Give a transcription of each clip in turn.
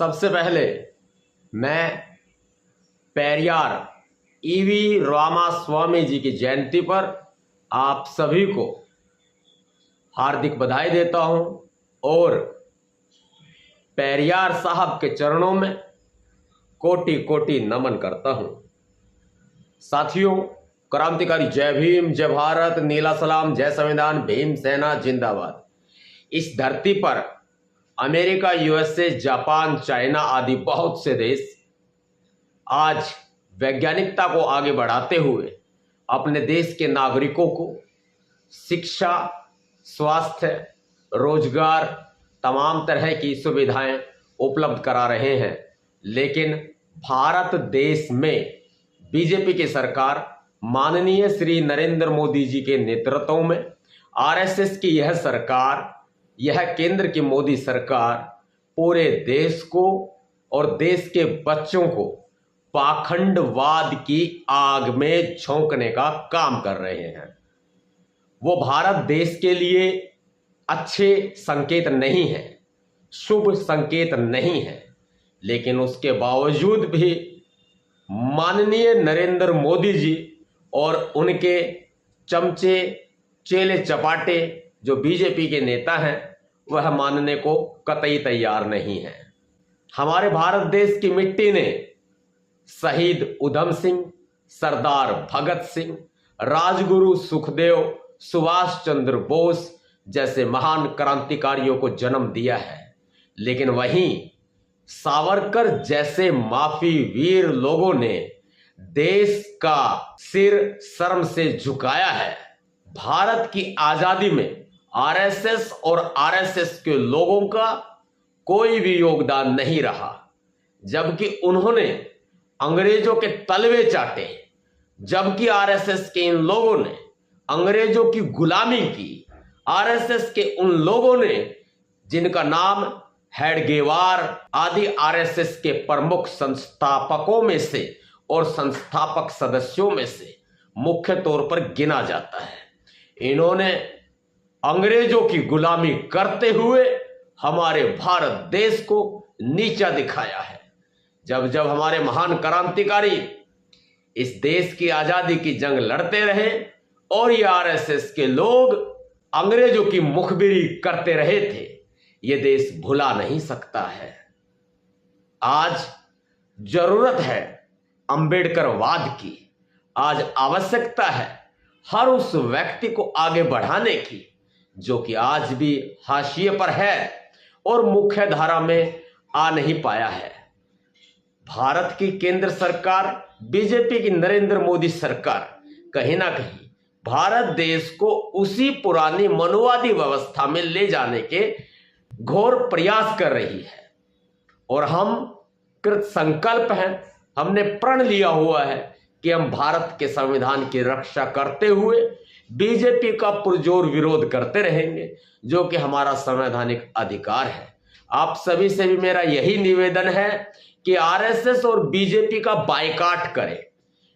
सबसे पहले मैं पेरियार ईवी रामास्वामी जी की जयंती पर आप सभी को हार्दिक बधाई देता हूं और पेरियार साहब के चरणों में कोटि कोटि नमन करता हूं। साथियों, क्रांतिकारी जय भीम, जय भारत, नीला सलाम, जय संविधान, भीम सेना जिंदाबाद। इस धरती पर अमेरिका, यूएसए, जापान, चाइना आदि बहुत से देश आज वैज्ञानिकता को आगे बढ़ाते हुए अपने देश के नागरिकों को शिक्षा, स्वास्थ्य, रोजगार, तमाम तरह की सुविधाएं उपलब्ध करा रहे हैं। लेकिन भारत देश में बीजेपी की सरकार माननीय श्री नरेंद्र मोदी जी के नेतृत्व में आरएसएस की यह सरकार, यह केंद्र की मोदी सरकार पूरे देश को और देश के बच्चों को पाखंडवाद की आग में झोंकने का काम कर रहे हैं। वो भारत देश के लिए अच्छे संकेत नहीं है, शुभ संकेत नहीं है, लेकिन उसके बावजूद भी माननीय नरेंद्र मोदी जी और उनके चमचे, चेले चपाटे जो बीजेपी के नेता हैं वह मानने को कतई तैयार नहीं है। हमारे भारत देश की मिट्टी ने शहीद उधम सिंह, सरदार भगत सिंह, राजगुरु सुखदेव, सुभाष चंद्र बोस जैसे महान क्रांतिकारियों को जन्म दिया है। लेकिन वहीं सावरकर जैसे माफी वीर लोगों ने देश का सिर शर्म से झुकाया है। भारत की आजादी में आरएसएस और आरएसएस के लोगों का कोई भी योगदान नहीं रहा, जबकि उन्होंने अंग्रेजों के तलवे चाटे, जबकि आरएसएस के इन लोगों ने अंग्रेजों की गुलामी की। आरएसएस के उन लोगों ने जिनका नाम हेडगेवार आदि आरएसएस के प्रमुख संस्थापकों में से और संस्थापक सदस्यों में से मुख्य तौर पर गिना जाता है, इन्होंने अंग्रेजों की गुलामी करते हुए हमारे भारत देश को नीचा दिखाया है। जब जब हमारे महान क्रांतिकारी इस देश की आजादी की जंग लड़ते रहे और ये आरएसएस के लोग अंग्रेजों की मुखबिरी करते रहे थे, ये देश भुला नहीं सकता है। आज जरूरत है अंबेडकरवाद की, आज आवश्यकता है हर उस व्यक्ति को आगे बढ़ाने की जो कि आज भी हाशिए पर है और मुख्य धारा में आ नहीं पाया है। भारत की केंद्र सरकार, बीजेपी की नरेंद्र मोदी सरकार कहीं ना कहीं भारत देश को उसी पुरानी मनुवादी व्यवस्था में ले जाने के घोर प्रयास कर रही है और हम कृत संकल्प हैं, हमने प्रण लिया हुआ है कि हम भारत के संविधान की रक्षा करते हुए बीजेपी का पुरजोर विरोध करते रहेंगे, जो कि हमारा संवैधानिक अधिकार है। आप सभी से भी मेरा यही निवेदन है कि आरएसएस और बीजेपी का बायकॉट करें,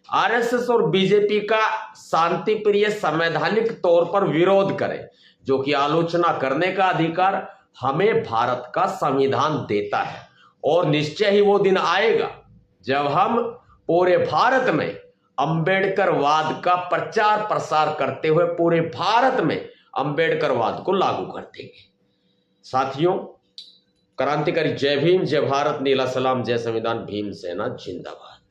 आरएसएस और बीजेपी का शांति प्रिय संवैधानिक तौर पर विरोध करें, जो कि आलोचना करने का अधिकार हमें भारत का संविधान देता है। और निश्चय ही वो दिन आएगा जब हम पूरे भारत में अंबेडकरवाद का प्रचार प्रसार करते हुए पूरे भारत में अंबेडकरवाद को लागू कर देंगे। साथियों, क्रांतिकारी जय भीम, जय भारत, नीला सलाम, जय संविधान, भीम सेना जिंदाबाद।